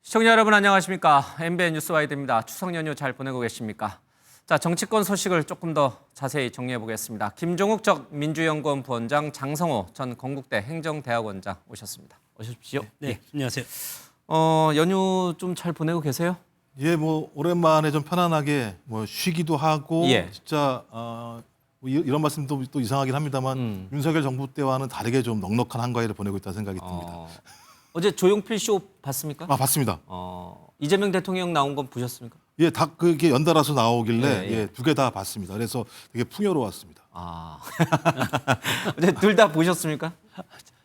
시청자 여러분 안녕하십니까? MBN 뉴스와이드입니다. 추석 연휴 잘 보내고 계십니까? 자, 정치권 소식을 조금 더 자세히 정리해 보겠습니다. 김종욱 전 민주연구원 부원장, 장성호 전 건국대 행정대학원장 오셨습니다. 어서 오십시오. 네, 안녕하세요. 연휴 좀 잘 보내고 계세요? 예, 오랜만에 좀 편안하게 쉬기도 하고 예. 진짜 이런 말씀도 또 이상하긴 합니다만 윤석열 정부 때와는 다르게 좀 넉넉한 한가위를 보내고 있다는 생각이 듭니다. 어제 조용필 쇼 봤습니까? 봤습니다. 이재명 대통령 나온 건 보셨습니까? 예, 다 그게 연달아서 나오길래 예. 두 개 다 봤습니다. 그래서 되게 풍요로웠습니다. 어제 둘 다 보셨습니까?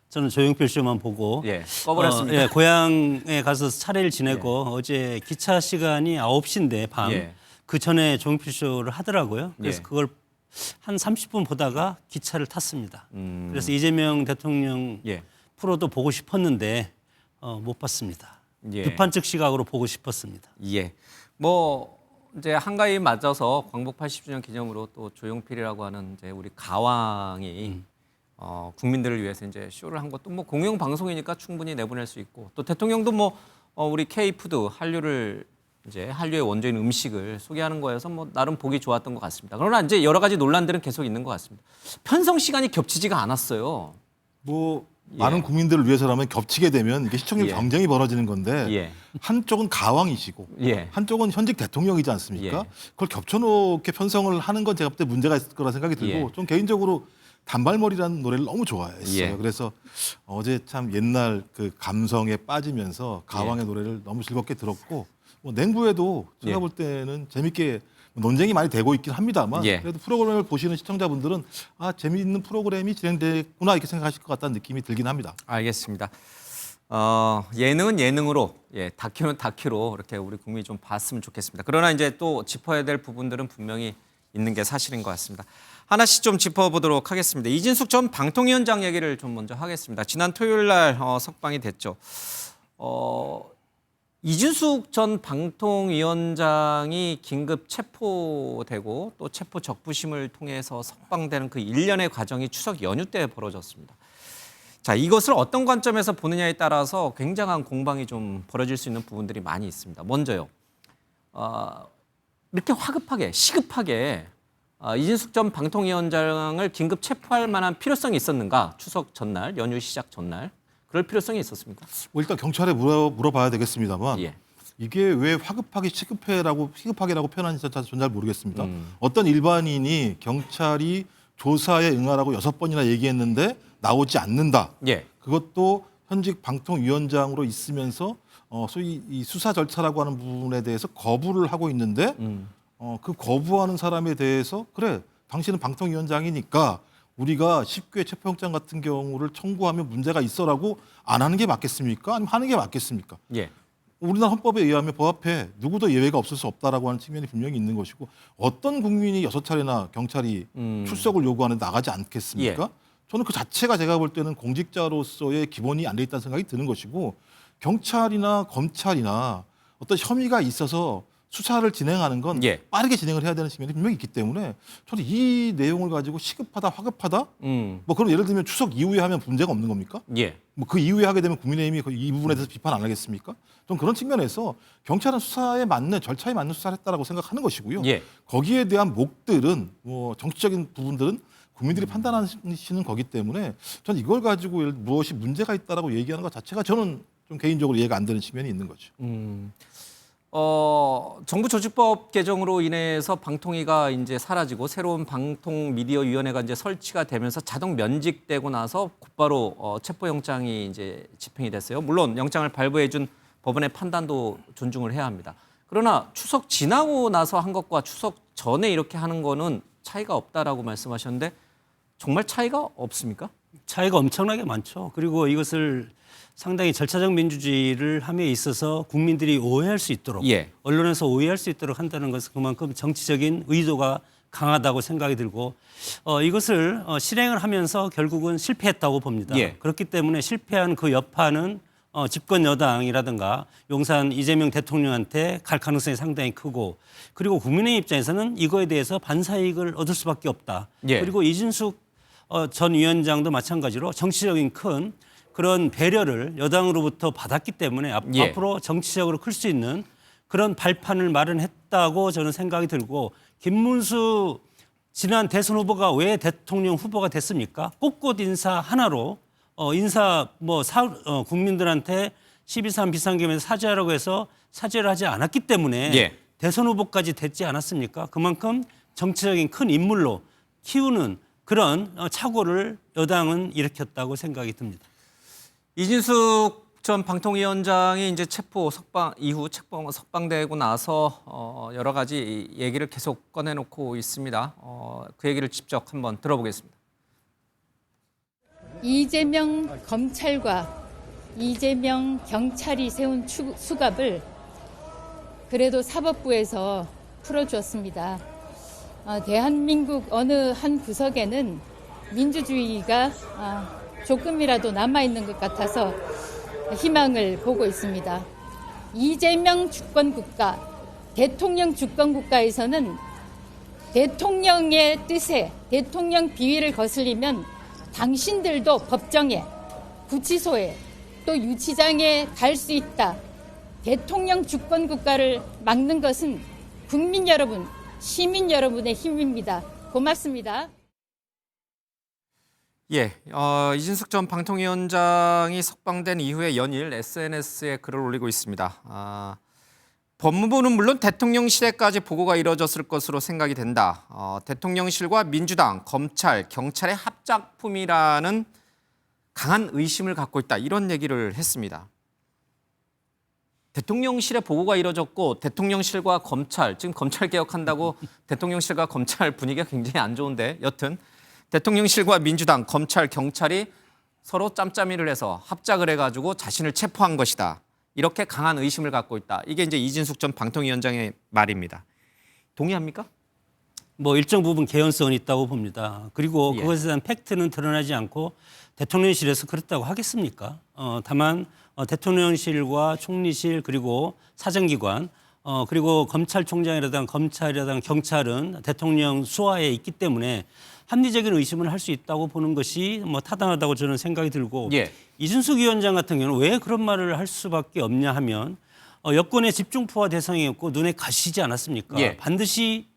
저는 조용필 쇼만 보고 꺼버렸습니다. 고향에 가서 차례를 지내고 어제 기차 시간이 9시인데 밤. 예. 그 전에 조용필 쇼를 하더라고요. 그래서 예. 그걸 한 30분 보다가 기차를 탔습니다. 음. 그래서 이재명 대통령 예. 프로도 보고 싶었는데 못 봤습니다. 예. 비판적 시각으로 보고 싶었습니다. 예. 이제 한가위 맞아서 광복 80주년 기념으로 또 조용필이라고 하는 이제 우리 가왕이 국민들을 위해서 이제 쇼를 한 것도 공영 방송이니까 충분히 내보낼 수 있고, 또 대통령도 우리 K푸드 한류의 원조인 음식을 소개하는 거여서 나름 보기 좋았던 것 같습니다. 그러나 이제 여러 가지 논란들은 계속 있는 것 같습니다. 편성 시간이 겹치지가 않았어요. 많은 국민들을 위해서라면 겹치게 되면 이게 시청률 예. 경쟁이 벌어지는 건데 예. 한쪽은 가왕이시고 예. 한쪽은 현직 대통령이지 않습니까? 예. 그걸 겹쳐놓게 편성을 하는 건 제가 볼 때 문제가 있을 거라 생각이 들고 예. 좀 개인적으로 단발머리라는 노래를 너무 좋아했어요. 예. 그래서 어제 참 옛날 그 감성에 빠지면서 가왕의 노래를 너무 즐겁게 들었고 냉부에도 제가 예. 볼 때는 재밌게 논쟁이 많이 되고 있긴 합니다만 예. 그래도 프로그램을 보시는 시청자분들은 재미있는 프로그램이 진행되구나 이렇게 생각하실 것 같다는 느낌이 들긴 합니다. 알겠습니다. 예능은 예능으로, 다큐는 다큐로 이렇게 우리 국민이 좀 봤으면 좋겠습니다. 그러나 이제 또 짚어야 될 부분들은 분명히 있는 게 사실인 것 같습니다. 하나씩 좀 짚어보도록 하겠습니다. 이진숙 전 방통위원장 얘기를 좀 먼저 하겠습니다. 지난 토요일 날 석방이 됐죠. 이준숙 전 방통위원장이 긴급 체포되고 또 체포 적부심을 통해서 석방되는 그 일련의 과정이 추석 연휴 때 벌어졌습니다. 자, 이것을 어떤 관점에서 보느냐에 따라서 굉장한 공방이 좀 벌어질 수 있는 부분들이 많이 있습니다. 먼저요. 이렇게 시급하게 이진숙 전 방통위원장을 긴급 체포할 만한 필요성이 있었는가? 추석 전날, 연휴 시작 전날. 그럴 필요성이 있었습니까? 일단 경찰에 물어봐야 되겠습니다만 예. 이게 왜 시급하게라고 표현하는지 전 잘 모르겠습니다. 어떤 일반인이 경찰이 조사에 응하라고 6번이나 얘기했는데 나오지 않는다. 예. 그것도 현직 방통위원장으로 있으면서 소위 이 수사 절차라고 하는 부분에 대해서 거부를 하고 있는데 그 거부하는 사람에 대해서 그래 당신은 방통위원장이니까 우리가 10개 체포영장 같은 경우를 청구하면 문제가 있어라고 안 하는 게 맞겠습니까? 아니면 하는 게 맞겠습니까? 예. 우리나라 헌법에 의하면 법 앞에 누구도 예외가 없을 수 없다라고 하는 측면이 분명히 있는 것이고 어떤 국민이 6차례나 경찰이 출석을 요구하는데 나가지 않겠습니까? 예. 저는 그 자체가 제가 볼 때는 공직자로서의 기본이 안 돼 있다는 생각이 드는 것이고 경찰이나 검찰이나 어떤 혐의가 있어서 수사를 진행하는 건 예. 빠르게 진행을 해야 되는 측면이 분명히 있기 때문에 저는 이 내용을 가지고 시급하다, 화급하다 그럼 예를 들면 추석 이후에 하면 문제가 없는 겁니까? 예. 그 이후에 하게 되면 국민의힘이 이 부분에 대해서 비판 안 하겠습니까? 좀 그런 측면에서 경찰은 수사에 맞는 절차에 맞는 수사를 했다라고 생각하는 것이고요. 예. 거기에 대한 목들은 정치적인 부분들은 국민들이 판단하시는 거기 때문에 저는 이걸 가지고 무엇이 문제가 있다라고 얘기하는 것 자체가 저는 좀 개인적으로 이해가 안 되는 측면이 있는 거죠. 정부 조직법 개정으로 인해서 방통위가 이제 사라지고 새로운 방통미디어위원회가 이제 설치가 되면서 자동 면직되고 나서 곧바로 체포영장이 이제 집행이 됐어요. 물론 영장을 발부해준 법원의 판단도 존중을 해야 합니다. 그러나 추석 지나고 나서 한 것과 추석 전에 이렇게 하는 거는 차이가 없다라고 말씀하셨는데 정말 차이가 없습니까? 차이가 엄청나게 많죠. 그리고 이것을 상당히 절차적 민주주의를 함에 있어서 국민들이 오해할 수 있도록 예. 언론에서 오해할 수 있도록 한다는 것은 그만큼 정치적인 의도가 강하다고 생각이 들고 이것을 실행을 하면서 결국은 실패했다고 봅니다. 예. 그렇기 때문에 실패한 그 여파는 집권 여당이라든가 용산 이재명 대통령한테 갈 가능성이 상당히 크고 그리고 국민의 입장에서는 이거에 대해서 반사이익을 얻을 수밖에 없다. 예. 그리고 이준숙 전 위원장도 마찬가지로 정치적인 큰 그런 배려를 여당으로부터 받았기 때문에 예. 앞으로 정치적으로 클 수 있는 그런 발판을 마련했다고 저는 생각이 들고 김문수 지난 대선 후보가 왜 대통령 후보가 됐습니까? 꽃꽃 인사 하나로 국민들한테 12.3 비상계엄에서 사죄하라고 해서 사죄를 하지 않았기 때문에 예. 대선 후보까지 됐지 않았습니까? 그만큼 정치적인 큰 인물로 키우는 그런 착오를 여당은 일으켰다고 생각이 듭니다. 이진숙 전 방통위원장이 이제 체포 석방 이후 체포 석방되고 나서 여러 가지 얘기를 계속 꺼내놓고 있습니다. 그 얘기를 직접 한번 들어보겠습니다. 이재명 검찰과 이재명 경찰이 세운 수갑을 그래도 사법부에서 풀어주었습니다. 대한민국 어느 한 구석에는 민주주의가 조금이라도 남아있는 것 같아서 희망을 보고 있습니다. 이재명 주권국가, 대통령 주권국가에서는 대통령의 뜻에 대통령 비위를 거슬리면 당신들도 법정에, 구치소에, 또 유치장에 갈 수 있다. 대통령 주권국가를 막는 것은 국민 여러분, 시민 여러분의 힘입니다. 고맙습니다. 예, 이진숙 전 방통위원장이 석방된 이후에 연일 SNS에 글을 올리고 있습니다. 법무부는 물론 대통령실에까지 보고가 이뤄졌을 것으로 생각이 된다. 대통령실과 민주당, 검찰, 경찰의 합작품이라는 강한 의심을 갖고 있다. 이런 얘기를 했습니다. 대통령실에 보고가 이뤄졌고 대통령실과 검찰, 지금 검찰 개혁한다고 대통령실과 검찰 분위기가 굉장히 안 좋은데 여튼 대통령실과 민주당, 검찰, 경찰이 서로 짬짬이를 해서 합작을 해가지고 자신을 체포한 것이다. 이렇게 강한 의심을 갖고 있다. 이게 이제 이진숙 전 방통위원장의 말입니다. 동의합니까? 일정 부분 개연성은 있다고 봅니다. 그리고 예. 그것에 대한 팩트는 드러나지 않고 대통령실에서 그렇다고 하겠습니까? 다만 대통령실과 총리실 그리고 사정기관 그리고 검찰총장이라든가 검찰이라든가 경찰은 대통령 수하에 있기 때문에 합리적인 의심을 할 수 있다고 보는 것이 타당하다고 저는 생각이 들고 예. 이준숙 위원장 같은 경우는 왜 그런 말을 할 수밖에 없냐 하면 여권의 집중포화 대상이었고 눈에 가시지 않았습니까? 예. 반드시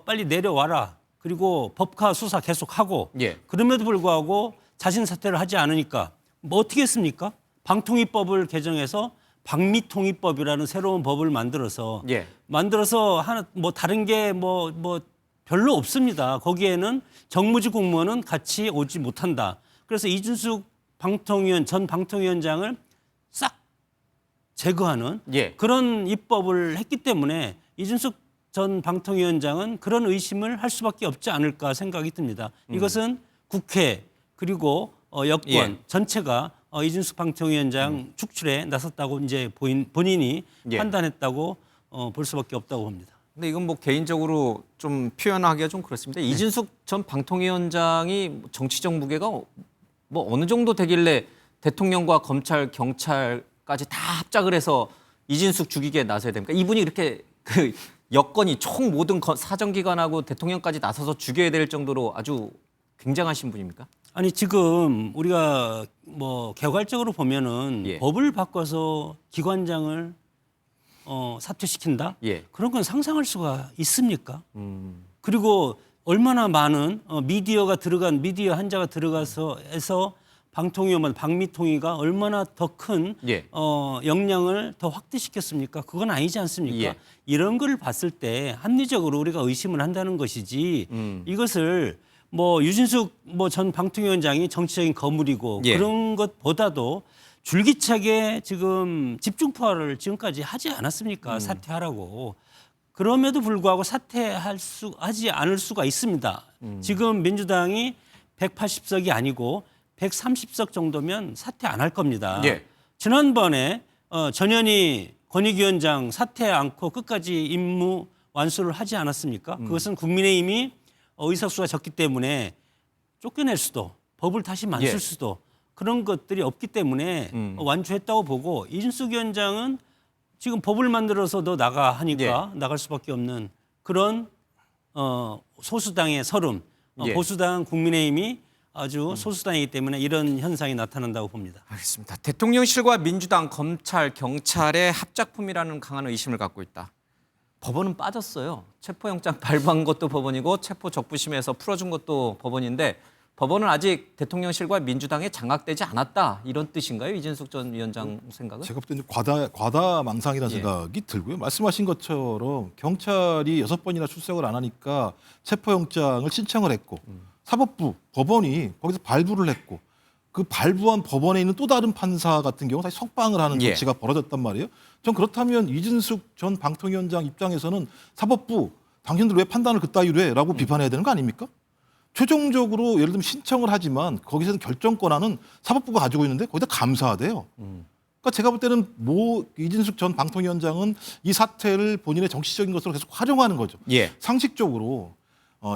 빨리 내려와라. 그리고 법카 수사 계속하고 예. 그럼에도 불구하고 자신 사퇴를 하지 않으니까 어떻게 했습니까? 방통위법을 개정해서 방미통위법이라는 새로운 법을 만들어서 예. 하나 다른 게 별로 없습니다. 거기에는 정무직 공무원은 같이 오지 못한다. 그래서 이준숙 전 방통위원장을 싹 제거하는 예. 그런 입법을 했기 때문에 이준숙 전 방통위원장은 그런 의심을 할 수밖에 없지 않을까 생각이 듭니다. 이것은 국회 그리고 여권 예. 전체가 이준숙 방통위원장 축출에 나섰다고 이제 본인이 예. 판단했다고 볼 수밖에 없다고 봅니다. 근데 이건 개인적으로 좀 표현하기가 좀 그렇습니다. 이진숙 전 방통위원장이 정치적 무게가 어느 정도 되길래 대통령과 검찰, 경찰까지 다 합작을 해서 이진숙 죽이기에 나서야 됩니까? 이분이 이렇게 그 여건이 총 모든 사정기관하고 대통령까지 나서서 죽여야 될 정도로 아주 굉장하신 분입니까? 아니 지금 우리가 개괄적으로 보면은 예. 법을 바꿔서 기관장을 사퇴시킨다? 예. 그런 건 상상할 수가 있습니까? 그리고 얼마나 많은 미디어 한자가 들어가서 해서 방미통위가 얼마나 더 큰 예. 역량을 더 확대시켰습니까? 그건 아니지 않습니까? 예. 이런 걸 봤을 때 합리적으로 우리가 의심을 한다는 것이지 이것을 유진숙 전 방통위원장이 정치적인 거물이고 예. 그런 것보다도 줄기차게 지금 집중포화를 지금까지 하지 않았습니까? 사퇴하라고. 그럼에도 불구하고 하지 않을 수가 있습니다. 지금 민주당이 180석이 아니고 130석 정도면 사퇴 안 할 겁니다. 예. 지난번에 전현희 권익위원장 사퇴 않고 끝까지 임무 완수를 하지 않았습니까? 그것은 국민의힘이 의석수가 적기 때문에 쫓겨낼 수도 법을 다시 만들 예. 수도 그런 것들이 없기 때문에 완주했다고 보고 이준숙 위원장은 지금 법을 만들어서 너 나가 하니까 나갈 수밖에 없는 그런 소수당의 서름 예. 보수당 국민의힘이 아주 소수단이기 때문에 이런 현상이 나타난다고 봅니다. 알겠습니다. 대통령실과 민주당, 검찰, 경찰의 합작품이라는 강한 의심을 갖고 있다. 법원은 빠졌어요. 체포영장 발부한 것도 법원이고 체포 적부심에서 풀어준 것도 법원인데 법원은 아직 대통령실과 민주당에 장악되지 않았다. 이런 뜻인가요? 이진숙 전 위원장 생각은? 제가 볼 때는 과다망상이라는 예. 생각이 들고요. 말씀하신 것처럼 경찰이 6번이나 출석을 안 하니까 체포영장을 신청을 했고 사법부, 법원이 거기서 발부를 했고 그 발부한 법원에 있는 또 다른 판사 같은 경우 다시 석방을 하는 예. 조치가 벌어졌단 말이에요. 전 그렇다면 이진숙 전 방통위원장 입장에서는 사법부, 당신들 왜 판단을 그따위로 해? 라고 비판해야 되는 거 아닙니까? 최종적으로 예를 들면 신청을 하지만 거기서 결정 권한은 사법부가 가지고 있는데 거기다 감사하대요. 그러니까 제가 볼 때는 이진숙 전 방통위원장은 이 사태를 본인의 정치적인 것으로 계속 활용하는 거죠. 예. 상식적으로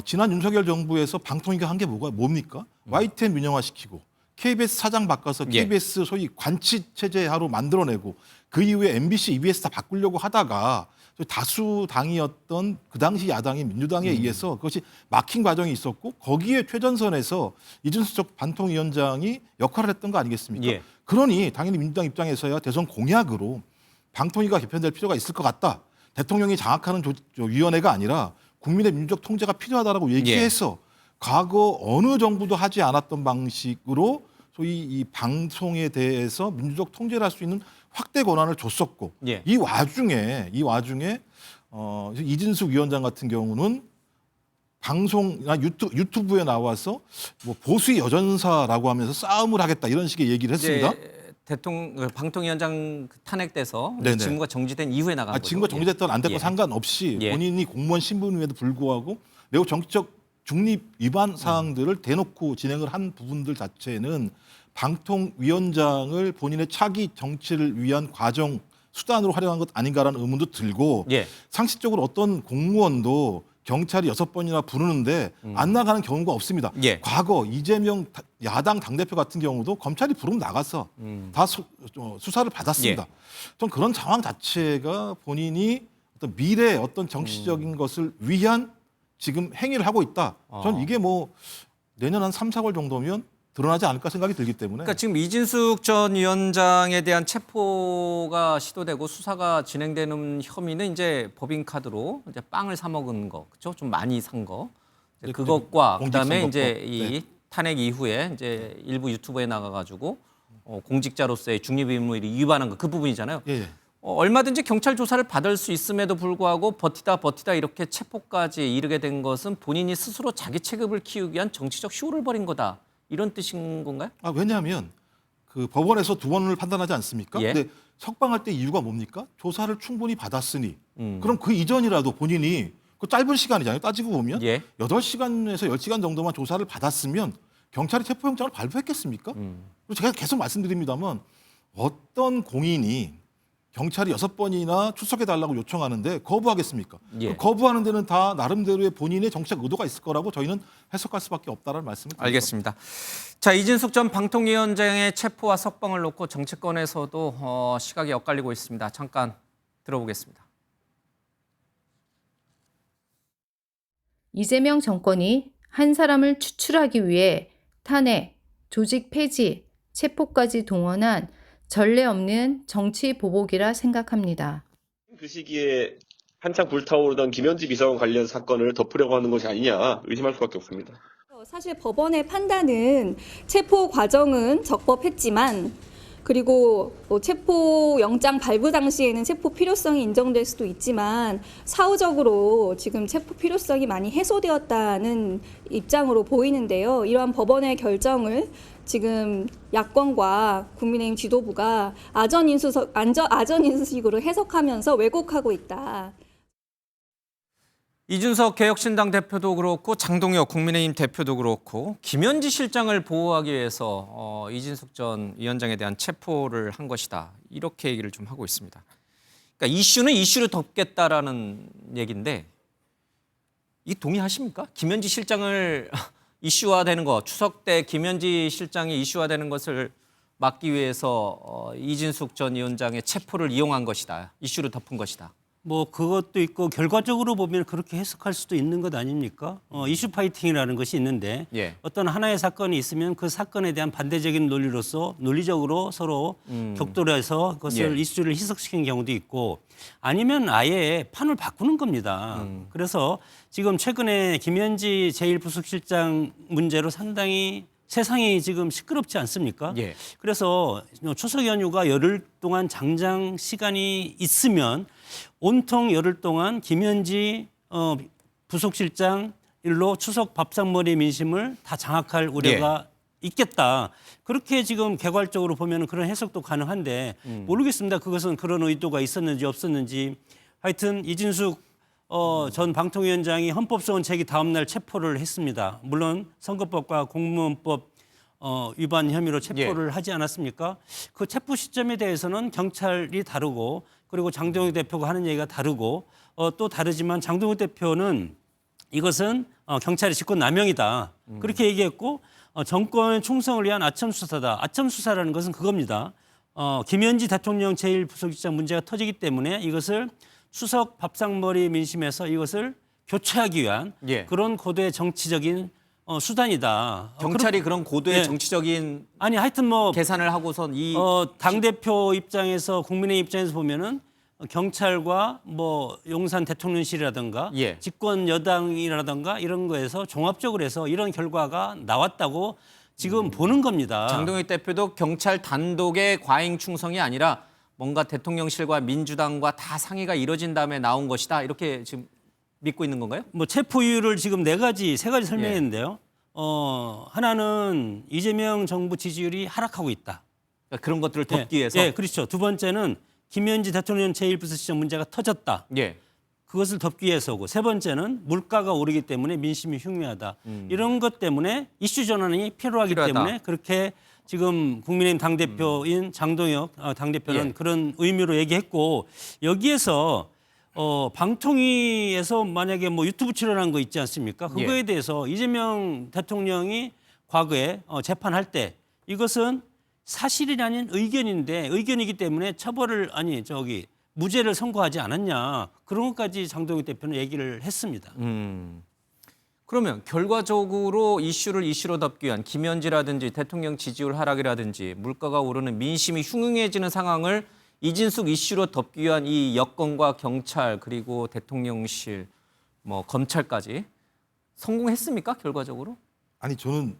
지난 윤석열 정부에서 방통위가 한 게 뭡니까? YTN 민영화시키고 KBS 사장 바꿔서 예. KBS 소위 관치 체제하로 만들어내고 그 이후에 MBC, EBS 다 바꾸려고 하다가 다수 당이었던 그 당시 야당인 민주당에 의해서 그것이 막힌 과정이 있었고 거기에 최전선에서 이준석 전 방통위원장이 역할을 했던 거 아니겠습니까? 예. 그러니 당연히 민주당 입장에서야 대선 공약으로 방통위가 개편될 필요가 있을 것 같다. 대통령이 장악하는 위원회가 아니라 국민의 민주적 통제가 필요하다라고 얘기해서 과거 어느 정부도 하지 않았던 방식으로 소위 이 방송에 대해서 민주적 통제를 할 수 있는 확대 권한을 줬었고 예. 이 와중에 이진숙 위원장 같은 경우는 방송이나 유튜브에 나와서 뭐 보수의 여전사라고 하면서 싸움을 하겠다 이런 식의 얘기를 했습니다. 방통위원장 탄핵돼서 네네. 직무가 정지된 이후에 나간 거죠. 직무가 정지됐던 안 됐건 예. 상관없이 예. 본인이 공무원 신분임에도 불구하고 매우 정치적 중립 위반 사항들을 대놓고 진행을 한 부분들 자체는 방통위원장을 본인의 차기 정치를 위한 과정 수단으로 활용한 것 아닌가라는 의문도 들고 예. 상식적으로 어떤 공무원도 경찰이 6번이나 부르는데 안 나가는 경우가 없습니다. 예. 과거 이재명 야당 당대표 같은 경우도 검찰이 부르면 나가서 다 수사를 받았습니다. 전 그런 상황 자체가 본인이 어떤 미래의 어떤 정치적인 것을 위한 지금 행위를 하고 있다. 전 이게 뭐 내년 한 3, 4월 정도면 드러나지 않을까 생각이 들기 때문에. 그러니까 지금 이진숙 전 위원장에 대한 체포가 시도되고 수사가 진행되는 혐의는 이제 법인카드로 이제 빵을 사 먹은 거, 그렇죠? 좀 많이 산 거. 이제 그것과 그다음에 공직선거법. 이제 이 네. 탄핵 이후에 이제 일부 유튜브에 나가가지고 공직자로서의 중립 의무를 위반한 거 그 부분이잖아요. 예. 얼마든지 경찰 조사를 받을 수 있음에도 불구하고 버티다 이렇게 체포까지 이르게 된 것은 본인이 스스로 자기 체급을 키우기 위한 정치적 쇼를 벌인 거다. 이런 뜻인 건가요? 왜냐하면 그 법원에서 2번을 판단하지 않습니까? 예. 근데 석방할 때 이유가 뭡니까? 조사를 충분히 받았으니. 그럼 그 이전이라도 본인이 그 짧은 시간이잖아요. 따지고 보면 예. 8시간에서 10시간 정도만 조사를 받았으면 경찰이 체포영장을 발부했겠습니까? 그리고 제가 계속 말씀드립니다만 어떤 공인이 경찰이 6번이나 출석해달라고 요청하는데 거부하겠습니까? 예. 그 거부하는 데는 다 나름대로의 본인의 정치적 의도가 있을 거라고 저희는 해석할 수밖에 없다는 말씀을 드립니다. 알겠습니다. 자, 이진숙 전 방통위원장의 체포와 석방을 놓고 정치권에서도 시각이 엇갈리고 있습니다. 잠깐 들어보겠습니다. 이재명 정권이 한 사람을 추출하기 위해 탄핵, 조직 폐지, 체포까지 동원한 전례 없는 정치 보복이라 생각합니다. 그 시기에 한창 불타오르던 김현지 비서관 관련 사건을 덮으려고 하는 것이 아니냐 의심할 수밖에 없습니다. 사실 법원의 판단은 체포 과정은 적법했지만 그리고 체포 영장 발부 당시에는 체포 필요성이 인정될 수도 있지만 사후적으로 지금 체포 필요성이 많이 해소되었다는 입장으로 보이는데요. 이러한 법원의 결정을 지금 야권과 국민의힘 지도부가 아전인수식으로 해석하면서 왜곡하고 있다. 이준석 개혁신당 대표도 그렇고 장동혁 국민의힘 대표도 그렇고 김현지 실장을 보호하기 위해서 이진숙 전 위원장에 대한 체포를 한 것이다. 이렇게 얘기를 좀 하고 있습니다. 그러니까 이슈는 이슈로 덮겠다라는 얘기인데 이 동의하십니까? 김현지 실장을 이슈화되는 거, 추석 때 김현지 실장이 이슈화되는 것을 막기 위해서 이진숙 전 위원장의 체포를 이용한 것이다. 이슈로 덮은 것이다. 뭐 그것도 있고 결과적으로 보면 그렇게 해석할 수도 있는 것 아닙니까? 이슈 파이팅이라는 것이 있는데 예. 어떤 하나의 사건이 있으면 그 사건에 대한 반대적인 논리로서 논리적으로 서로 격돌해서 그것을 예. 이슈를 희석시키는 경우도 있고 아니면 아예 판을 바꾸는 겁니다. 그래서 지금 최근에 김현지 제1부속실장 문제로 상당히 세상이 지금 시끄럽지 않습니까? 예. 그래서 추석 연휴가 열흘 동안 장장 시간이 있으면 온통 열흘 동안 김현지 부속실장 일로 추석 밥상머리 민심을 다 장악할 우려가 있겠다. 그렇게 지금 개괄적으로 보면 그런 해석도 가능한데 모르겠습니다. 그것은 그런 의도가 있었는지 없었는지. 하여튼 이진숙 전 방통위원장이 헌법소원책이 다음 날 체포를 했습니다. 물론 선거법과 공무원법 위반 혐의로 체포를 하지 않았습니까? 그 체포 시점에 대해서는 경찰이 다르고 그리고 장동혁 대표가 하는 얘기가 다르고 또 다르지만 장동혁 대표는 이것은 경찰의 직권남용이다. 그렇게 얘기했고 정권의 충성을 위한 아첨 수사다. 아첨 수사라는 것은 그겁니다. 김현지 대통령 제1부속실장 문제가 터지기 때문에 이것을 추석 밥상머리 민심에서 이것을 교체하기 위한 예. 그런 고도의 정치적인 수단이다. 경찰이 그런 고도의 예. 정치적인 아니 하여튼 뭐 계산을 하고선 이 당대표 입장에서 국민의 입장에서 보면은 경찰과 뭐 용산 대통령실이라든가 예. 집권 여당이라든가 이런 거에서 종합적으로 해서 이런 결과가 나왔다고 지금 보는 겁니다. 장동혁 대표도 경찰 단독의 과잉 충성이 아니라 뭔가 대통령실과 민주당과 다 상의가 이뤄진 다음에 나온 것이다. 이렇게 지금 믿고 있는 건가요? 뭐 체포 이유를 지금 세 가지 설명했는데요. 하나는 이재명 정부 지지율이 하락하고 있다. 그러니까 그런 것들을 덮기 위해서. 예, 그렇죠. 두 번째는 김현지 대통령 제1부속실장 문제가 터졌다. 예. 그것을 덮기 위해서고 세 번째는 물가가 오르기 때문에 민심이 흉흉하다. 이런 것 때문에 이슈 전환이 필요하기 필요하다. 때문에 그렇게 지금 국민의힘 당대표인 장동혁 당대표는 예. 그런 의미로 얘기했고 여기에서 방통위에서 만약에 뭐 유튜브 출연한 거 있지 않습니까? 그거에 예. 대해서 이재명 대통령이 과거에 재판할 때 이것은 사실이 아닌 의견이기 때문에 처벌을 무죄를 선고하지 않았냐 그런 것까지 장동혁 대표는 얘기를 했습니다. 그러면 결과적으로 이슈를 이슈로 덮기 위한 김현지라든지 대통령 지지율 하락이라든지 물가가 오르는 민심이 흉흉해지는 상황을 이진숙 이슈로 덮기 위한 이 여권과 경찰 그리고 대통령실 뭐 검찰까지 성공했습니까? 결과적으로? 아니 저는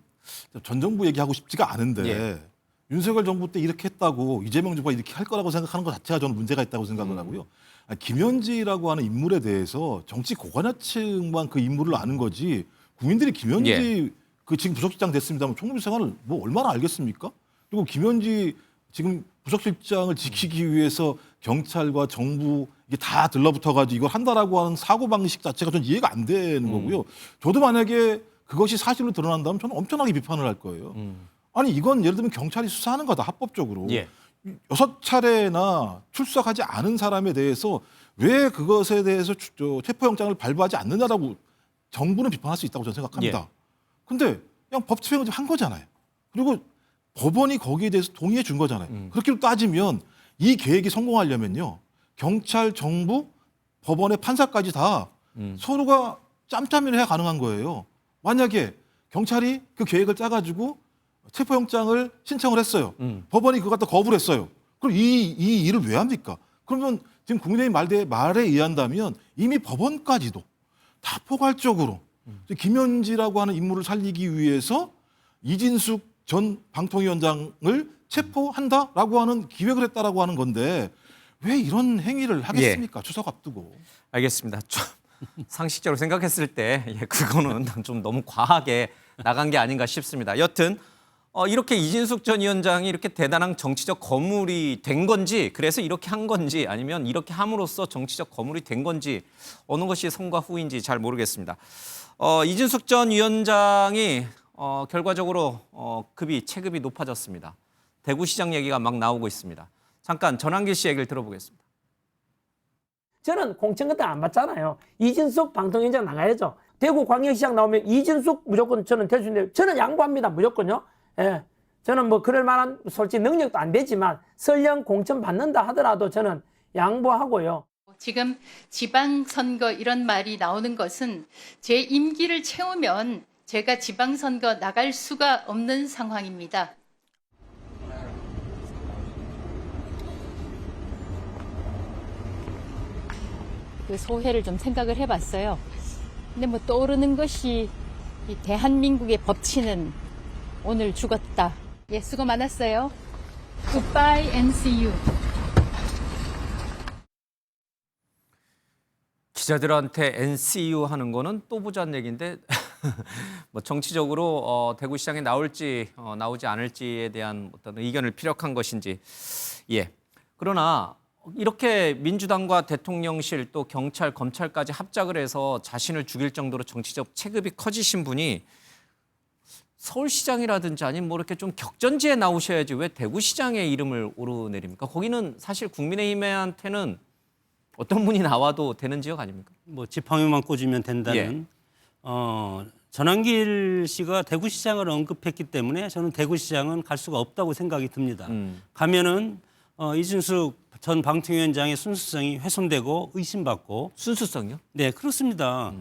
전 정부 얘기하고 싶지가 않은데 예. 윤석열 정부 때 이렇게 했다고 이재명 정부가 이렇게 할 거라고 생각하는 것 자체가 저는 문제가 있다고 생각을 하고요. 아니, 김현지라고 하는 인물에 대해서 정치 고관여층만 그 인물을 아는 거지 국민들이 김현지 예. 그 지금 부속실장 됐습니다만 총리 생활을 뭐 얼마나 알겠습니까? 그리고 김현지 지금 부속실장을 지키기 위해서 경찰과 정부 이게 다 들러붙어가지고 이걸 한다라고 하는 사고 방식 자체가 전 이해가 안 되는 거고요. 저도 만약에 그것이 사실로 드러난다면 저는 엄청나게 비판을 할 거예요. 아니 이건 예를 들면 경찰이 수사하는 거다 합법적으로. 예. 6차례나 출석하지 않은 사람에 대해서 왜 그것에 대해서 체포영장을 발부하지 않느냐라고 정부는 비판할 수 있다고 저는 생각합니다. 근데 그냥 법 집행을 한 거잖아요. 그리고 법원이 거기에 대해서 동의해 준 거잖아요. 그렇게 따지면 이 계획이 성공하려면요. 경찰, 정부, 법원의 판사까지 다 서로가 짬짬이를 해야 가능한 거예요. 만약에 경찰이 그 계획을 짜가지고 체포영장을 신청을 했어요. 법원이 그거 갖다 거부를 했어요. 그럼 이 일을 왜 합니까? 그러면 지금 국민의힘 말에 의한다면 이미 법원까지도 다 포괄적으로 김현지라고 하는 인물을 살리기 위해서 이진숙 전 방통위원장을 체포한다라고 하는 기획을 했다라고 하는 건데 왜 이런 행위를 하겠습니까? 추석 앞두고. 알겠습니다. 좀 상식적으로 생각했을 때 그거는 좀 너무 과하게 나간 게 아닌가 싶습니다. 여튼 이렇게 이진숙 전 위원장이 이렇게 대단한 정치적 거물이 된 건지 그래서 이렇게 한 건지 아니면 이렇게 함으로써 정치적 거물이 된 건지 어느 것이 선과 후인지 잘 모르겠습니다. 이진숙 전 위원장이 결과적으로 체급이 높아졌습니다. 대구시장 얘기가 막 나오고 있습니다. 잠깐 전환길 씨 얘기를 들어보겠습니다. 저는 공천 같은 안 받잖아요. 이진숙 방통위원장 나가야죠. 대구광역시장 나오면 이진숙 무조건 저는 될 수 있는데 저는 양보합니다. 무조건요. 예. 저는 뭐 그럴 만한 솔직히 능력도 안 되지만 설령 공천 받는다 하더라도 저는 양보하고요. 지금 지방선거 이런 말이 나오는 것은 제 임기를 채우면 제가 지방선거 나갈 수가 없는 상황입니다. 그 소회를 좀 생각을 해봤어요. 근데 뭐 떠오르는 것이 이 대한민국의 법치는 오늘 죽었다. 예, 수고 많았어요. Goodbye and see you. 기자들한테 NCU 하는 거는 또 보자는 얘기인데 뭐 정치적으로 대구시장에 나올지 나오지 않을지에 대한 어떤 의견을 피력한 것인지 예. 그러나 이렇게 민주당과 대통령실 또 경찰, 검찰까지 합작을 해서 자신을 죽일 정도로 정치적 체급이 커지신 분이 서울시장이라든지 아니면 뭐 이렇게 좀 격전지에 나오셔야지 왜 대구시장의 이름을 오르내립니까? 거기는 사실 국민의힘한테는 어떤 분이 나와도 되는 지역 아닙니까? 뭐 지팡이만 꽂으면 된다는 전환길 씨가 대구시장을 언급했기 때문에 저는 대구시장은 갈 수가 없다고 생각이 듭니다. 가면은 이준숙 전 방통위원장의 순수성이 훼손되고 의심받고 순수성이요? 네 그렇습니다.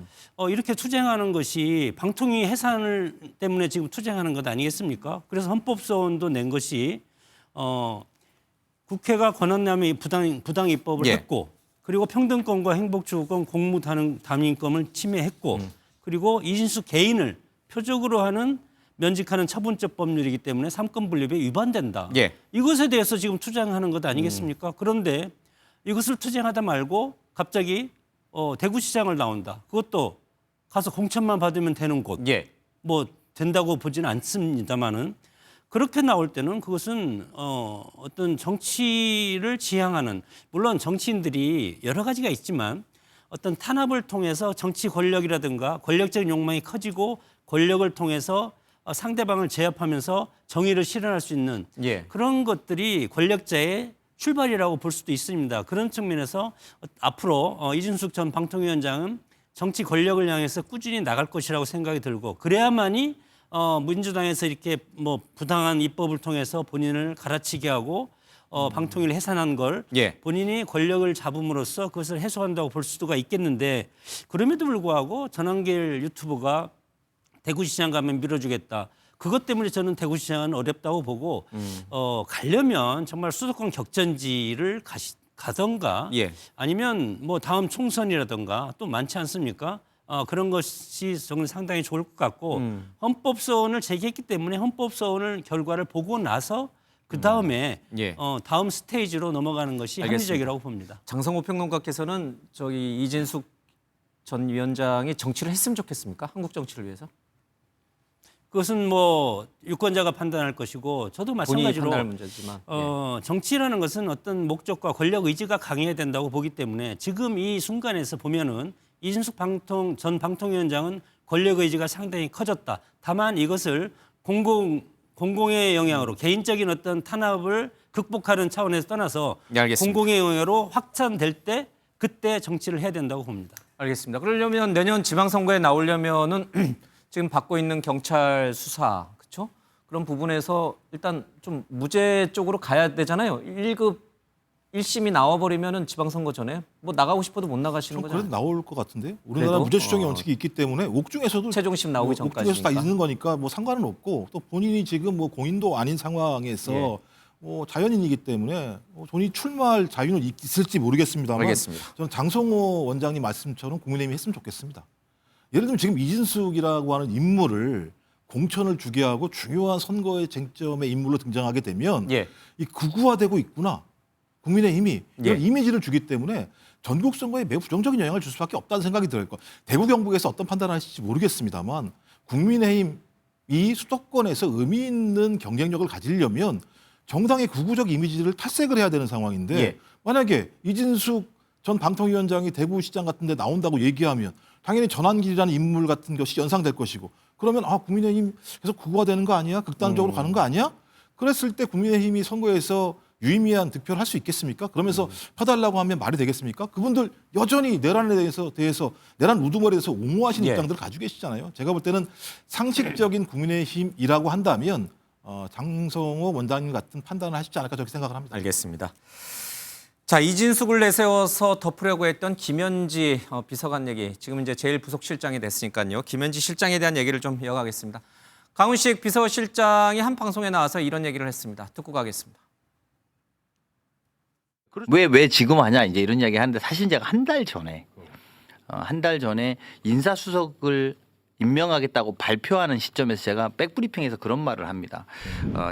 이렇게 투쟁하는 것이 방통위 해산을 때문에 지금 투쟁하는 것 아니겠습니까? 그래서 헌법소원도 낸 것이 국회가 권한남용 부당 입법을 예. 했고 그리고 평등권과 행복추구권 공무담임권을 침해했고 그리고 이준숙 개인을 표적으로 하는 면직하는 처분적 법률이기 때문에 삼권 분립에 위반된다. 예. 이것에 대해서 지금 투쟁하는 것 아니겠습니까? 그런데 이것을 투쟁하다 말고 갑자기 대구시장을 나온다. 그것도 가서 공천만 받으면 되는 곳. 예. 뭐 된다고 보지는 않습니다만은 그렇게 나올 때는 그것은 어떤 정치를 지향하는 물론 정치인들이 여러 가지가 있지만 어떤 탄압을 통해서 정치 권력이라든가 권력적 욕망이 커지고 권력을 통해서 상대방을 제압하면서 정의를 실현할 수 있는 예. 그런 것들이 권력자의 출발이라고 볼 수도 있습니다. 그런 측면에서 앞으로 이준숙 전 방통위원장은 정치 권력을 향해서 꾸준히 나갈 것이라고 생각이 들고 그래야만이 민주당에서 이렇게 뭐 부당한 입법을 통해서 본인을 갈아치게 하고 방통위를 해산한 걸 예. 본인이 권력을 잡음으로써 그것을 해소한다고 볼 수가 있겠는데 그럼에도 불구하고 전환길 유튜버가 대구시장 가면 밀어주겠다. 그것 때문에 저는 대구시장은 어렵다고 보고 가려면 정말 수도권 격전지를 가던가 예. 아니면 뭐 다음 총선이라든가 또 많지 않습니까? 그런 것이 저는 상당히 좋을 것 같고 헌법소원을 제기했기 때문에 헌법소원을 결과를 보고 나서 그 다음에 예. 다음 스테이지로 넘어가는 것이 알겠습니다. 합리적이라고 봅니다. 장성호 평론가께서는 저기 이진숙 전 위원장이 정치를 했으면 좋겠습니까? 한국 정치를 위해서? 그것은 뭐 유권자가 판단할 것이고 저도 본인이 마찬가지로 판단할 문제지만. 정치라는 것은 어떤 목적과 권력 의지가 강해야 된다고 보기 때문에 지금 이 순간에서 보면은 이준숙 전 방통위원장은 권력 의지가 상당히 커졌다. 다만 이것을 공공의 영향으로 개인적인 어떤 탄압을 극복하는 차원에서 떠나서 네, 알겠습니다. 공공의 영향으로 확산될 때 그때 정치를 해야 된다고 봅니다. 알겠습니다. 그러려면 내년 지방선거에 나오려면은 지금 받고 있는 경찰 수사, 그렇죠? 그런 부분에서 일단 좀 무죄 쪽으로 가야 되잖아요. 1급 1심이 나와버리면은 지방선거 전에 뭐 나가고 싶어도 못 나가시는 그래도 거잖아요. 나올 것 같은데 우리나라 그래도? 무죄 추정의 원칙이 있기 때문에 옥중에서도 최종심 나오기 뭐 옥중에서 다 전까지니까. 있는 거니까 뭐 상관은 없고 또 본인이 지금 뭐 공인도 아닌 상황에서 예. 자연인이기 때문에 본인이 출마할 자유는 있을지 모르겠습니다만 알겠습니다. 저는 장성호 원장님 말씀처럼 국민의힘이 했으면 좋겠습니다. 예를 들면 지금 이진숙이라고 하는 인물을 공천을 주게 하고 중요한 선거의 쟁점의 인물로 등장하게 되면 예. 이 극우화되고 있구나. 국민의힘이 이런 예. 이미지를 주기 때문에 전국 선거에 매우 부정적인 영향을 줄 수밖에 없다는 생각이 들어요. 대구 경북에서 어떤 판단을 하실지 모르겠습니다만 국민의힘이 수도권에서 의미 있는 경쟁력을 가지려면 정당의 극우적 이미지를 탈색을 해야 되는 상황인데 예. 만약에 이진숙 전 방통위원장이 대구시장 같은 데 나온다고 얘기하면 당연히 전환길이라는 인물 같은 것이 연상될 것이고 그러면 국민의힘 계속 극우화되는 거 아니야? 극단적으로 가는 거 아니야? 그랬을 때 국민의힘이 선거에서 유의미한 득표를 할 수 있겠습니까? 그러면서 펴달라고 하면 말이 되겠습니까? 그분들 여전히 내란에 대해서 내란 우두머리에 대해서 옹호하시는 예. 입장들을 가지고 계시잖아요. 제가 볼 때는 상식적인 국민의힘이라고 한다면 장성호 원장님 같은 판단을 하시지 않을까 저렇게 생각을 합니다. 알겠습니다. 자, 이진숙을 내세워서 덮으려고 했던 김현지 비서관 얘기. 지금 이제 제일 부속실장이 됐으니까요. 김현지 실장에 대한 얘기를 좀 이어가겠습니다. 강훈식 비서실장이 한 방송에 나와서 이런 얘기를 했습니다. 듣고 가겠습니다. 왜 지금 하냐 이제 이런 이야기 하는데 사실 제가 한 달 전에 인사수석을 임명하겠다고 발표하는 시점에서 제가 백브리핑에서 그런 말을 합니다.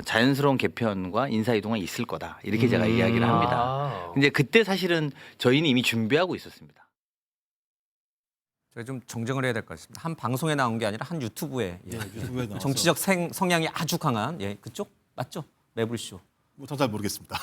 자연스러운 개편과 인사 이동은 있을 거다 이렇게 제가 이야기를 합니다. 근데 그때 사실은 저희는 이미 준비하고 있었습니다. 제가 좀 정정을 해야 될 것 같습니다. 한 방송에 나온 게 아니라 한 유튜브에 유튜브에 나와서 정치적 성향이 아주 강한 그쪽 맞죠? 매불쇼. 잘 모르겠습니다.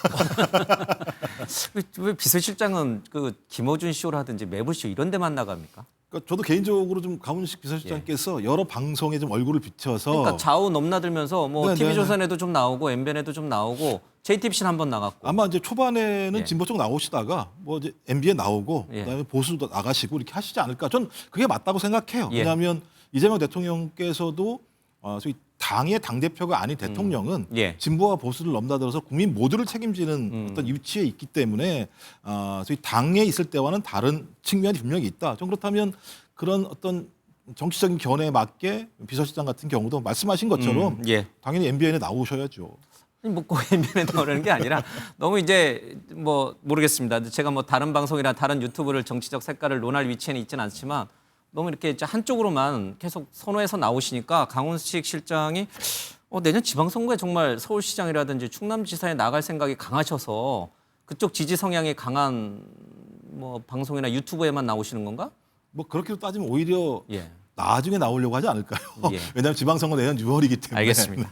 왜 비서실장은 그 김어준 쇼라든지 매불쇼 이런 데만 나갑니까? 그러니까 저도 개인적으로 좀 강훈식 비서실장께서 여러 방송에 좀 얼굴을 비춰서 그러니까 좌우 넘나들면서 뭐 네, TV조선에도 좀 나오고 MBN에도 좀 나오고 JTBC는 한번 나갔고 아마 이제 초반에는 예. 진보 쪽 나오시다가 뭐 이제 MB에 나오고 예. 그다음에 보수도 나가시고 이렇게 하시지 않을까? 전 그게 맞다고 생각해요. 예. 왜냐하면 이재명 대통령께서도 소위 당의 당대표가 아닌 대통령은 예. 진보와 보수를 넘나들어서 국민 모두를 책임지는 어떤 위치에 있기 때문에 소위 당에 있을 때와는 다른 측면이 분명히 있다. 좀 그렇다면 그런 어떤 정치적인 견해에 맞게 비서실장 같은 경우도 말씀하신 것처럼 예. 당연히 MBN에 나오셔야죠. 뭐 MBN에 나오는 게 아니라 너무 이제 뭐 모르겠습니다. 제가 뭐 다른 방송이나 다른 유튜브를 정치적 색깔을 논할 위치에는 있지는 않지만 너무 이렇게 이제 한쪽으로만 계속 선호해서 나오시니까 강훈식 실장이 내년 지방선거에 정말 서울시장이라든지 충남지사에 나갈 생각이 강하셔서 그쪽 지지 성향이 강한 뭐 방송이나 유튜브에만 나오시는 건가? 뭐 그렇게 따지면 오히려 예. 나중에 나오려고 하지 않을까요? 예. 왜냐하면 지방선거 내년 6월이기 때문에. 알겠습니다.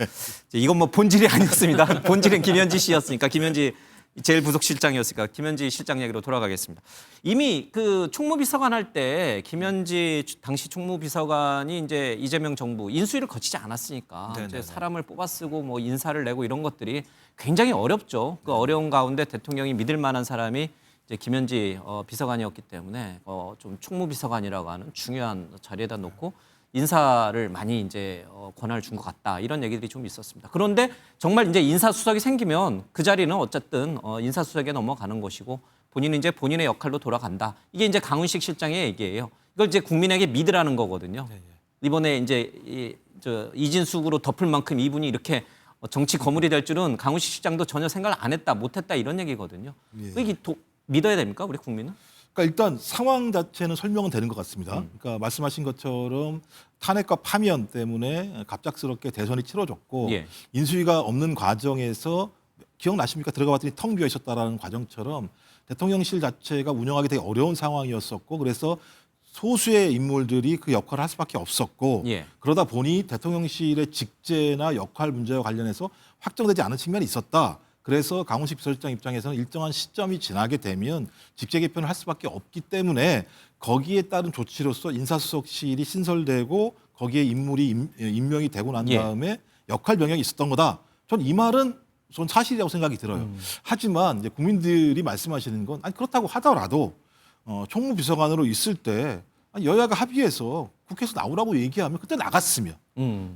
이건 뭐 본질이 아니었습니다. 본질은 김현지 씨였으니까 김현지 제일 부속실장이었으니까 김현지 실장 얘기로 돌아가겠습니다. 이미 그 총무비서관 할 때 김현지 당시 총무비서관이 이제 이재명 정부 인수위를 거치지 않았으니까 이제 사람을 뽑아 쓰고 뭐 인사를 내고 이런 것들이 굉장히 어렵죠. 그 어려운 가운데 대통령이 믿을 만한 사람이 이제 김현지 비서관이었기 때문에 좀 총무비서관이라고 하는 중요한 자리에다 놓고 인사를 많이 이제 권한을 준 것 같다 이런 얘기들이 좀 있었습니다. 그런데 정말 이제 인사수석이 생기면 그 자리는 어쨌든 인사수석에 넘어가는 것이고 본인은 이제 본인의 역할로 돌아간다. 이게 이제 강훈식 실장의 얘기예요. 이걸 이제 국민에게 믿으라는 거거든요. 이번에 이제 이진숙으로 덮을 만큼 이분이 이렇게 정치 거물이 될 줄은 강훈식 실장도 전혀 생각을 안 했다, 못했다 이런 얘기거든요. 이게 믿어야 됩니까, 우리 국민은? 그러니까 일단 상황 자체는 설명은 되는 것 같습니다. 그러니까 말씀하신 것처럼 탄핵과 파면 때문에 갑작스럽게 대선이 치러졌고 예. 인수위가 없는 과정에서 기억나십니까? 들어가 봤더니 텅 비어 있었다라는 과정처럼 대통령실 자체가 운영하기 되게 어려운 상황이었었고 그래서 소수의 인물들이 그 역할을 할 수밖에 없었고 예. 그러다 보니 대통령실의 직제나 역할 문제와 관련해서 확정되지 않은 측면이 있었다. 그래서 강훈식 비서실장 입장에서는 일정한 시점이 지나게 되면 직제 개편을 할 수밖에 없기 때문에 거기에 따른 조치로서 인사수석실이 신설되고 거기에 인물이 임명이 되고 난 다음에 역할 병역이 있었던 거다. 전 이 말은 전 사실이라고 생각이 들어요. 하지만 이제 국민들이 말씀하시는 건 아니 그렇다고 하더라도 총무비서관으로 있을 때 여야가 합의해서 국회에서 나오라고 얘기하면 그때 나갔으면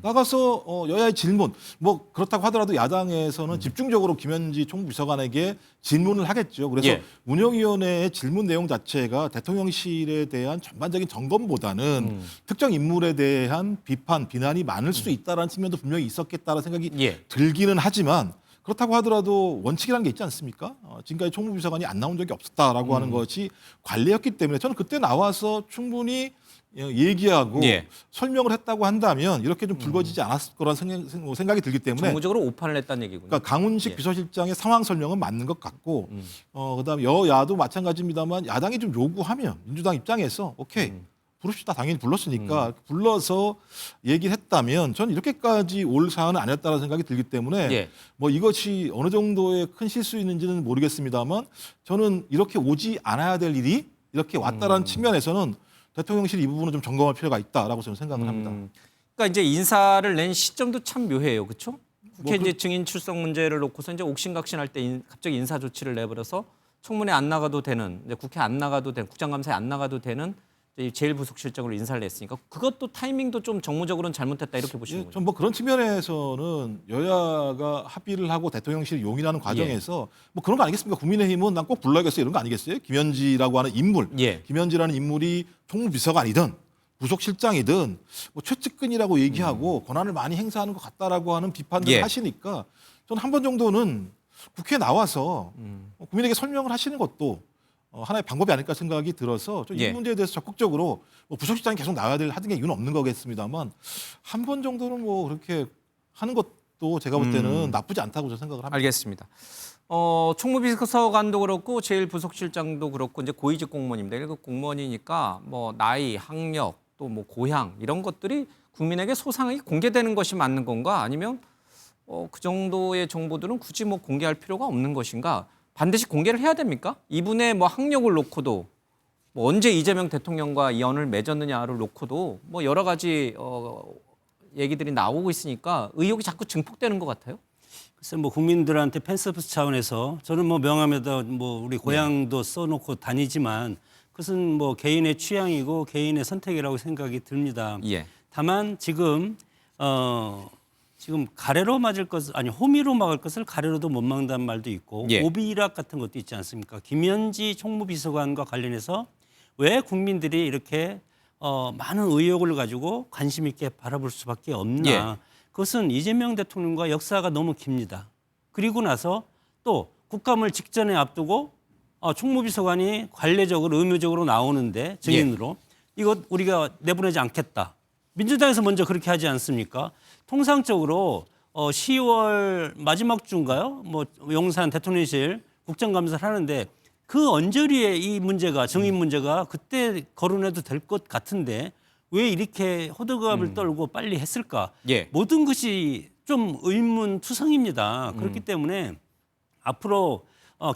나가서 여야의 질문 뭐 그렇다고 하더라도 야당에서는 집중적으로 김현지 총무비서관에게 질문을 하겠죠. 그래서 예. 운영위원회의 질문 내용 자체가 대통령실에 대한 전반적인 점검보다는 특정 인물에 대한 비판, 비난이 많을 수 있다는 측면도 분명히 있었겠다는 생각이 예. 들기는 하지만 그렇다고 하더라도 원칙이라는 게 있지 않습니까? 지금까지 총무비서관이 안 나온 적이 없었다라고 하는 것이 관례였기 때문에 저는 그때 나와서 충분히 얘기하고 예. 설명을 했다고 한다면 이렇게 좀 불거지지 않았을 거라는 생각이 들기 때문에 정무적으로 오판을 했다는 얘기군요. 그러니까 강훈식 예. 비서실장의 상황 설명은 맞는 것 같고 그다음에 여야도 마찬가지입니다만 야당이 좀 요구하면 민주당 입장에서 오케이 부릅시다. 당연히 불렀으니까 불러서 얘기를 했다면 저는 이렇게까지 올 사안은 아니었다는 생각이 들기 때문에 예. 뭐 이것이 어느 정도의 큰 실수인지는 모르겠습니다만 저는 이렇게 오지 않아야 될 일이 이렇게 왔다라는 측면에서는 대통령실이 이 부분은 좀 점검할 필요가 있다라고 저는 생각을 합니다. 그러니까 이제 인사를 낸 시점도 참 묘해요, 그렇죠? 국회 뭐 이제 증인 출석 문제를 놓고서 이제 옥신각신할 때 갑자기 인사 조치를 내버려서 청문회 안 나가도 되는, 이제 국회 안 나가도 되는, 국정감사에 안 나가도 되는 이제 제1부속실장으로 인사를 냈으니까 그것도 타이밍도 좀 정무적으로는 잘못했다 이렇게 보시는 거죠. 전 뭐 그런 측면에서는 여야가 합의를 하고 대통령실 용인하는 과정에서 뭐 그런 거 아니겠습니까? 국민의힘은 난 꼭 불러야겠어요 이런 거 아니겠어요? 김현지라고 하는 인물, 예. 김현지라는 인물이 총무비서관이든 부속실장이든 뭐 최측근이라고 얘기하고 권한을 많이 행사하는 것 같다라고 하는 비판들을 예. 하시니까 저는 한 번 정도는 국회에 나와서 국민에게 설명을 하시는 것도 하나의 방법이 아닐까 생각이 들어서 이 예. 문제에 대해서 적극적으로 뭐 부속실장이 계속 나와야 될 하는 게 이유는 없는 거겠습니다만 한 번 정도는 뭐 그렇게 하는 것도 제가 볼 때는 나쁘지 않다고 저는 생각을 합니다. 알겠습니다. 총무비서관도 그렇고 제1부속실장도 그렇고 이제 고위직 공무원입니다. 1급 공무원이니까 뭐 나이, 학력, 또 뭐 고향 이런 것들이 국민에게 소상하게 공개되는 것이 맞는 건가? 아니면 그 정도의 정보들은 굳이 뭐 공개할 필요가 없는 것인가? 반드시 공개를 해야 됩니까? 이분의 뭐 학력을 놓고도 뭐 언제 이재명 대통령과 연을 맺었느냐를 놓고도 뭐 여러 가지 얘기들이 나오고 있으니까 의혹이 자꾸 증폭되는 것 같아요. 글쎄 뭐 국민들한테 팬서비스 차원에서 저는 뭐 명함에다 뭐 우리 고향도 써놓고 다니지만 그것은 뭐 개인의 취향이고 개인의 선택이라고 생각이 듭니다. 예. 다만 지금 지금 가래로 맞을 것을 아니 호미로 막을 것을 가래로도 못 막는다는 말도 있고 예. 오비락 같은 것도 있지 않습니까? 김현지 총무비서관과 관련해서 왜 국민들이 이렇게 많은 의혹을 가지고 관심 있게 바라볼 수밖에 없나? 예. 그것은 이재명 대통령과 역사가 너무 깁니다. 그리고 나서 또 국감을 직전에 앞두고 총무비서관이 관례적으로 의무적으로 나오는데 증인으로 이거 우리가 내보내지 않겠다. 민주당에서 먼저 그렇게 하지 않습니까? 통상적으로 10월 마지막 주인가요? 뭐 용산 대통령실 국정감사를 하는데 그 언저리에 이 문제가 증인 문제가 그때 거론해도 될 것 같은데 왜 이렇게 호들갑을 떨고 빨리 했을까? 예. 모든 것이 좀 의문투성입니다. 그렇기 때문에 앞으로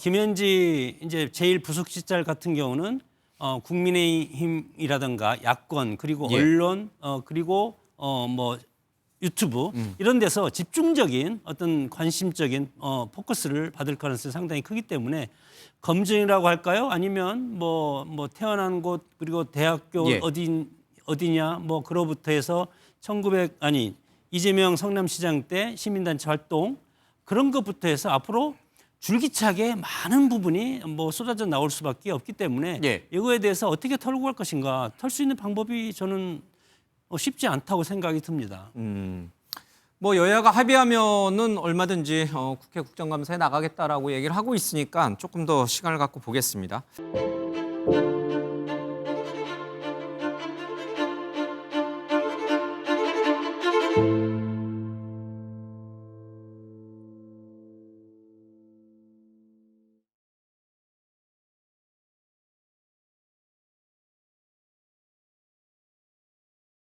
김현지 이제 제1부속실장 같은 경우는 국민의힘이라든가 야권 그리고 예. 언론 그리고 뭐 유튜브 이런 데서 집중적인 어떤 관심적인 포커스를 받을 가능성이 상당히 크기 때문에 검증이라고 할까요? 아니면 뭐 태어난 곳 그리고 대학교 예. 어디냐 뭐 그로부터 해서 이재명 성남시장 때 시민단체 활동 그런 것부터 해서 앞으로 줄기차게 많은 부분이 뭐 쏟아져 나올 수밖에 없기 때문에 예. 이거에 대해서 어떻게 털고 갈 것인가 털 수 있는 방법이 저는 쉽지 않다고 생각이 듭니다. 뭐 여야가 합의하면은 얼마든지 국회 국정감사에 나가겠다라고 얘기를 하고 있으니까 조금 더 시간을 갖고 보겠습니다.